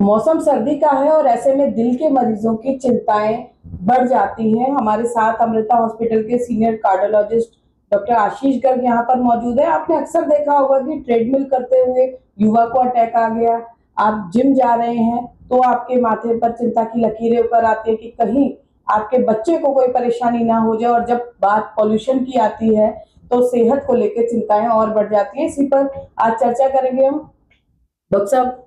मौसम सर्दी का है और ऐसे में दिल के मरीजों की चिंताएं बढ़ जाती हैं। हमारे साथ अमृता हॉस्पिटल के सीनियर कार्डियोलॉजिस्ट डॉक्टर आशीष गर्ग यहाँ पर मौजूद है। आपने अक्सर देखा होगा कि ट्रेडमिल करते हुए युवा को अटैक आ गया। आप जिम जा रहे हैं तो आपके माथे पर चिंता की लकीरें ऊपर आती है कि कहीं आपके बच्चे को कोई परेशानी ना हो जाए। और जब बात पॉल्यूशन की आती है तो सेहत को लेकर चिंताएं और बढ़ जाती हैं। इसी पर आज चर्चा करेंगे हम। डॉक्टर साहब,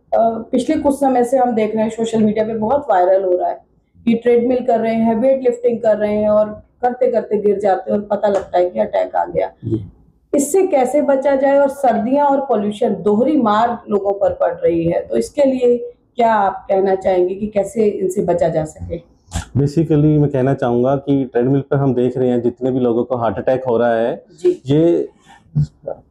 पिछले कुछ समय से हम देख रहे हैं सोशल मीडिया पे बहुत वायरल हो रहा है कि ट्रेडमिल कर रहे हैं, वेट लिफ्टिंग कर रहे हैं और करते करते गिर जाते हैं और पता लगता है कि अटैक आ गया। इससे कैसे बचा जाए? और सर्दियां और पोल्यूशन दोहरी मार लोगों पर पड़ रही है, तो इसके लिए क्या आप कहना चाहेंगे कि कैसे इनसे बचा जा सके? बेसिकली मैं कहना चाहूंगा कि ट्रेडमिल पर हम देख रहे हैं जितने भी लोगों को हार्ट अटैक हो रहा है, ये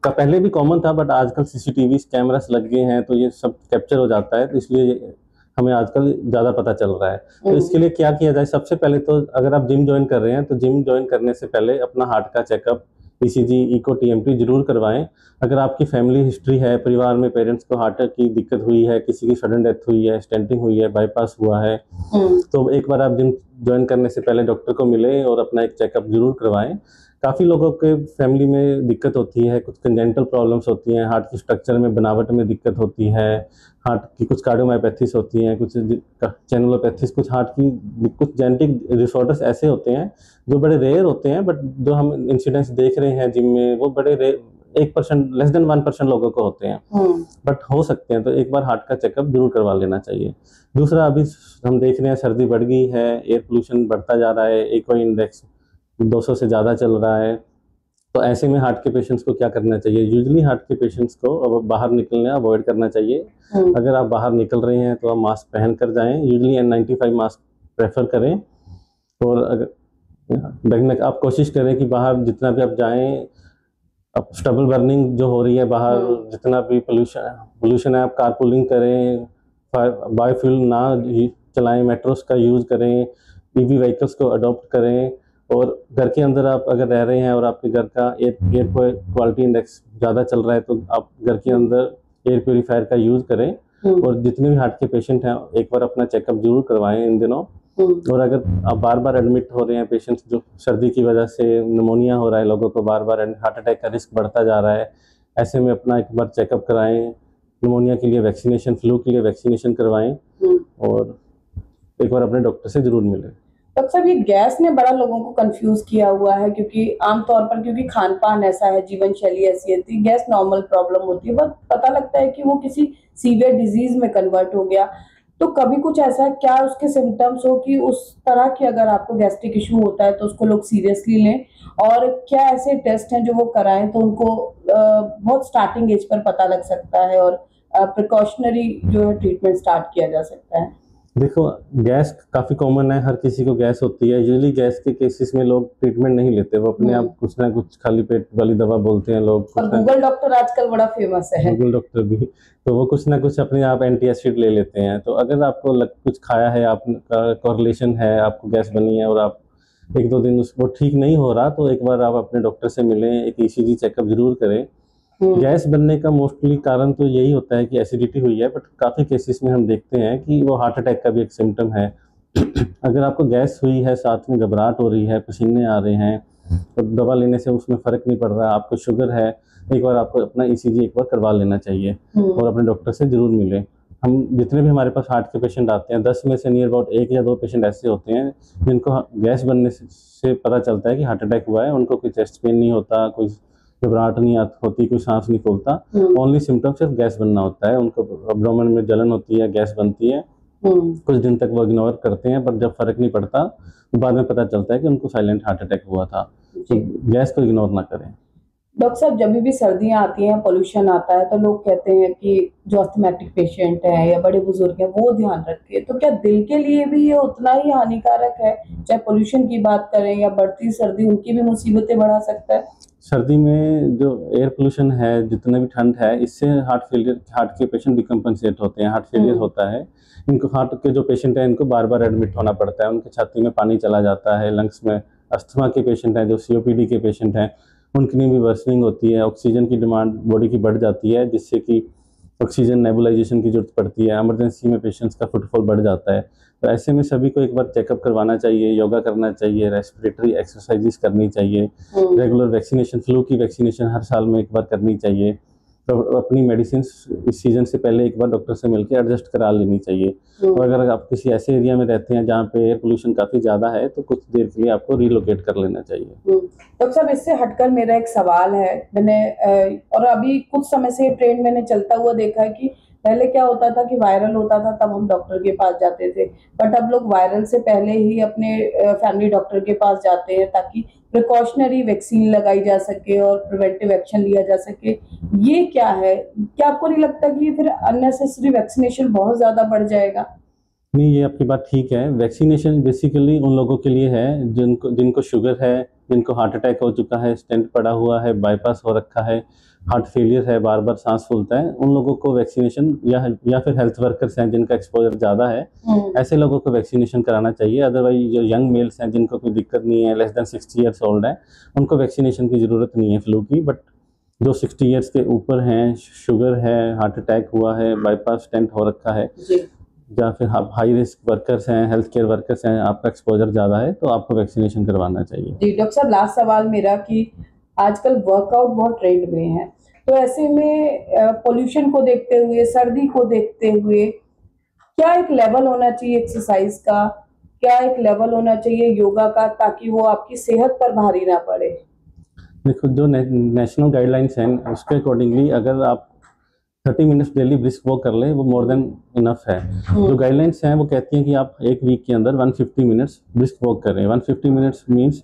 का पहले भी कॉमन था, बट आजकल सीसीटीवी कैमरास लग गए हैं तो ये सब कैप्चर हो जाता है, तो इसलिए हमें आजकल ज़्यादा पता चल रहा है। तो इसके लिए क्या किया जाए? सबसे पहले तो अगर आप जिम ज्वाइन कर रहे हैं तो जिम ज्वाइन करने से पहले अपना हार्ट का चेकअप, ईसीजी, इको, टीएमटी जरूर करवाएं। अगर आपकी फैमिली हिस्ट्री है, परिवार में पेरेंट्स को हार्ट की दिक्कत हुई है, किसी की सडन डेथ हुई है, स्टेंटिंग हुई है, बाईपास हुआ है, तो एक बार आप जिम ज्वाइन करने से पहले डॉक्टर को मिलें और अपना एक चेकअप जरूर करवाएं। काफ़ी लोगों के फैमिली में दिक्कत होती है, कुछ कंजेंटल प्रॉब्लम्स होती हैं, हार्ट की स्ट्रक्चर में बनावट में दिक्कत होती है, हार्ट की कुछ कार्डियोमायोपैथीज होती हैं, कुछ चैनलोपैथीज, कुछ हार्ट की कुछ जेनेटिक डिसऑर्डर्स ऐसे होते हैं जो बड़े रेयर होते हैं, बट जो हम इंसिडेंट्स देख रहे हैं जिम में वो बड़े रेयर, 1%, लेस देन 1% लोगों को होते हैं, बट हो सकते हैं। तो एक बार हार्ट का चेकअप जरूर करवा लेना चाहिए। दूसरा, अभी हम देख रहे हैं सर्दी बढ़ गई है, एयर पोल्यूशन बढ़ता जा रहा है, एको इंडेक्स 200 से ज़्यादा चल रहा है, तो ऐसे में हार्ट के पेशेंट्स को क्या करना चाहिए? यूजुअली हार्ट के पेशेंट्स को अब बाहर निकलना अवॉइड करना चाहिए। अगर आप बाहर निकल रहे हैं तो आप मास्क पहन कर जाएं, यूजुअली N95 मास्क प्रेफर करें। और अगर आप कोशिश करें कि बाहर जितना भी आप जाएं, अब स्टबल बर्निंग जो हो रही है बाहर, जितना भी पोल्यूशन है, आप कारपूलिंग करें, बायोफ्यूल ना चलाएं, मेट्रोस का यूज़ करें, ईवी व्हीकल्स को अडॉप्ट करें। और घर के अंदर आप अगर रह रहे हैं और आपके घर का एयर क्वालिटी इंडेक्स ज़्यादा चल रहा है तो आप घर के अंदर एयर प्योरीफायर का यूज़ करें। और जितने भी हार्ट के पेशेंट हैं एक बार अपना चेकअप जरूर करवाएं इन दिनों। और अगर आप बार बार एडमिट हो रहे हैं पेशेंट्स, जो सर्दी की वजह से निमोनिया हो रहा है, लोगों को बार बार हार्ट अटैक का रिस्क बढ़ता जा रहा है, ऐसे में अपना एक बार चेकअप कराएं। निमोनिया के लिए वैक्सीनेशन, फ्लू के लिए वैक्सीनेशन करवाएं और एक बार अपने डॉक्टर से जरूर मिलें। डॉक्टर साहब, ये गैस ने बड़ा लोगों को कंफ्यूज किया हुआ है, क्योंकि आमतौर पर क्योंकि खान पान ऐसा है, जीवन शैली ऐसी है, गैस नॉर्मल प्रॉब्लम होती है, बट पता लगता है कि वो किसी सीवियर डिजीज में कन्वर्ट हो गया। तो कभी कुछ ऐसा क्या उसके सिम्टम्स हो कि उस तरह की अगर आपको गैस्ट्रिक इशू होता है तो उसको लोग सीरियसली लें? और क्या ऐसे टेस्ट हैं जो वो कराएं तो उनको बहुत स्टार्टिंग एज पर पता लग सकता है और प्रिकॉशनरी जो है ट्रीटमेंट स्टार्ट किया जा सकता है? देखो, गैस काफ़ी कॉमन है, हर किसी को गैस होती है। यूजुअली गैस के केसेस में लोग ट्रीटमेंट नहीं लेते, वो अपने आप कुछ ना कुछ खाली पेट वाली दवा बोलते हैं लोग। और गूगल डॉक्टर आजकल बड़ा फेमस है, गूगल डॉक्टर भी, तो वो कुछ ना कुछ अपने आप एंटी एसिड ले लेते हैं। तो अगर आपको कुछ खाया है, आपका कोरिलेशन है, आपको गैस बनी है और आप 1-2 दिन वो ठीक नहीं हो रहा, तो एक बार आप अपने डॉक्टर से मिलें, एक ईसीजी चेकअप जरूर करें। गैस बनने का मोस्टली कारण तो यही होता है कि एसिडिटी हुई है, बट काफ़ी केसेस में हम देखते हैं कि वो हार्ट अटैक का भी एक सिम्टम है। अगर आपको गैस हुई है, साथ में घबराहट हो रही है, पसीने आ रहे हैं और दवा लेने से उसमें फ़र्क नहीं पड़ रहा, आपको शुगर है, एक बार आपको अपना ईसीजी एक बार करवा लेना चाहिए और अपने डॉक्टर से ज़रूर मिलें। हम जितने भी हमारे पास हार्ट के पेशेंट आते हैं, 10 में से नियर अबाउट 1 या 2 पेशेंट ऐसे होते हैं जिनको गैस बनने से पता चलता है कि हार्ट अटैक हुआ है। उनको कोई चेस्ट पेन नहीं होता, कोई घबराहट नहीं होती, कोई सांस नहीं फूलता, ओनली सिम्टम सिर्फ गैस बनना होता है। उनको एब्डोमेन में जलन होती है, गैस बनती है, कुछ दिन तक वो इग्नोर करते हैं, पर जब फर्क नहीं पड़ता तो बाद में पता चलता है कि उनको साइलेंट हार्ट अटैक हुआ था। तो गैस को इग्नोर ना करें। डॉक्टर साहब, जब भी सर्दियां आती हैं, पोल्यूशन आता है, तो लोग कहते हैं कि जो अस्थमैटिक पेशेंट है या बड़े बुजुर्ग हैं वो ध्यान रखें, तो क्या दिल के लिए भी ये उतना ही हानिकारक है? चाहे पोल्यूशन की बात करें या बढ़ती सर्दी, उनकी भी मुसीबतें बढ़ा सकता है? सर्दी में जो एयर पोल्यूशन है, जितना भी ठंड है, इससे हार्ट के पेशेंट डिकम्पनसेट होते हैं, हार्ट फेलियर होता है। इनको हार्ट के जो पेशेंट हैं इनको बार बार एडमिट होना पड़ता है, उनके छाती में पानी चला जाता है, लंग्स में। अस्थमा के पेशेंट हैं, जो COPD के पेशेंट हैं, उनकी भी वर्सनिंग होती है, ऑक्सीजन की डिमांड बॉडी की बढ़ जाती है, जिससे कि ऑक्सीजन नेबुलाइजेशन की जरूरत पड़ती है, इमरजेंसी में पेशेंट्स का फुटफॉल बढ़ जाता है। तो ऐसे में सभी को एक बार चेकअप करवाना चाहिए, योगा करना चाहिए, रेस्पिरेटरी एक्सरसाइजेस करनी चाहिए, रेगुलर वैक्सीनेशन, फ्लू की वैक्सीनेशन हर साल में एक बार करनी चाहिए। तो अपनी मेडिसिन इस सीजन से पहले एक बार डॉक्टर से मिलकर एडजस्ट करा लेनी चाहिए। और अगर आप किसी ऐसे एरिया में रहते हैं जहाँ पे एयर पोल्यूशन काफ़ी ज़्यादा है तो कुछ देर के लिए आपको रिलोकेट कर लेना चाहिए। डॉक्टर साहब, इससे हटकर मेरा एक सवाल है, मैंने और अभी कुछ समय से ट्रेंड मैंने चलता हुआ देखा है कि पहले क्या होता था कि वायरल होता था तब हम डॉक्टर के पास जाते थे, बट अब लोग वायरल से पहले ही अपने फैमिली डॉक्टर के पास जाते हैं ताकि प्रिकॉशनरी वैक्सीन लगाई जा सके और प्रिवेंटिव एक्शन लिया जा सके। ये क्या है? क्या आपको नहीं लगता कि फिर अननेसेसरी वैक्सीनेशन बहुत ज्यादा बढ़ जाएगा? नहीं, ये आपकी बात ठीक है। वैक्सीनेशन बेसिकली उन लोगों के लिए है जिनको शुगर है, जिनको हार्ट अटैक हो चुका है, स्टेंट पड़ा हुआ है, बाईपास हो रखा है, हार्ट फेलियर है, बार बार सांस फूलता है, उन लोगों को वैक्सीनेशन, या फिर हेल्थ वर्कर्स हैं जिनका एक्सपोजर ज़्यादा है, ऐसे लोगों को वैक्सीनेशन कराना चाहिए। अदरवाइज जो यंग मेल्स हैं जिनको कोई दिक्कत नहीं है, लेस देन 60 ईयर्स ओल्ड है, उनको वैक्सीनेशन की ज़रूरत नहीं है फ्लू की। बट जो 60 ईयर्स के ऊपर हैं, शुगर है, हार्ट अटैक हुआ है, बाईपास स्टेंट हो रखा है, या फिर आप हाई रिस्क वर्कर्स हैं, हेल्थ केयर वर्कर्स हैं, आपका एक्सपोजर ज़्यादा है, तो आपको वैक्सीनेशन करवाना चाहिए। जी डॉक्टर साहब, लास्ट सवाल मेरा कि आजकल वर्कआउट बहुत ट्रेंड में है, तो ऐसे में पोल्यूशन को देखते हुए, सर्दी को देखते हुए, क्या एक लेवल होना चाहिए एक्सरसाइज का, क्या एक लेवल होना चाहिए योगा का, ताकि वो आपकी सेहत पर भारी ना पड़े? देखो, जो नेशनल गाइडलाइंस हैं उसके अकॉर्डिंगली अगर आप 30 मिनट्स डेली ब्रिस्क वॉक कर लें वो मोर देन इनफ है। जो गाइडलाइंस हैं वो कहती हैं कि आप एक वीक के अंदर 150 मिनट्स ब्रिस्क वॉक करें। 150 minutes means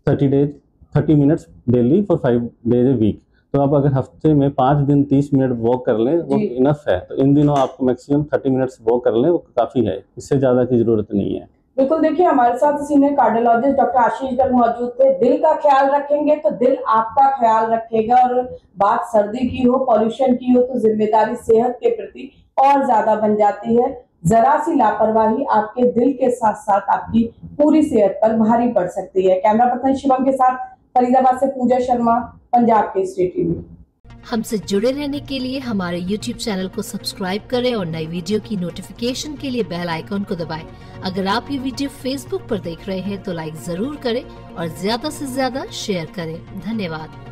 30 minutes daily for 5 days a week. तो आप अगर हफ्ते में 5 दिन 30 मिनट वॉक कर लें वो इनफ है। तो इन दिनों आपको मैक्सिमम 30 मिनट्स वॉक कर लें, वो काफ़ी है, इससे ज़्यादा की ज़रूरत नहीं है। बिल्कुल, देखिए हमारे साथ सीनियर कार्डियोलॉजिस्ट डॉक्टर आशीष गर्ग मौजूद थे। दिल का ख्याल रखेंगे तो दिल आपका ख्याल रखेगा, और बात सर्दी की हो, पॉल्यूशन की हो, तो जिम्मेदारी सेहत के प्रति और ज्यादा बन जाती है। जरा सी लापरवाही आपके दिल के साथ साथ आपकी पूरी सेहत पर भारी पड़ सकती है। कैमरा पर्सन शिवम के साथ फरीदाबाद से पूजा शर्मा, पंजाब केसरी टीवी। हमसे जुड़े रहने के लिए हमारे YouTube चैनल को सब्सक्राइब करें और नई वीडियो की नोटिफिकेशन के लिए बेल आइकॉन को दबाएं। अगर आप ये वीडियो Facebook पर देख रहे हैं तो लाइक जरूर करें और ज्यादा से ज्यादा शेयर करें। धन्यवाद।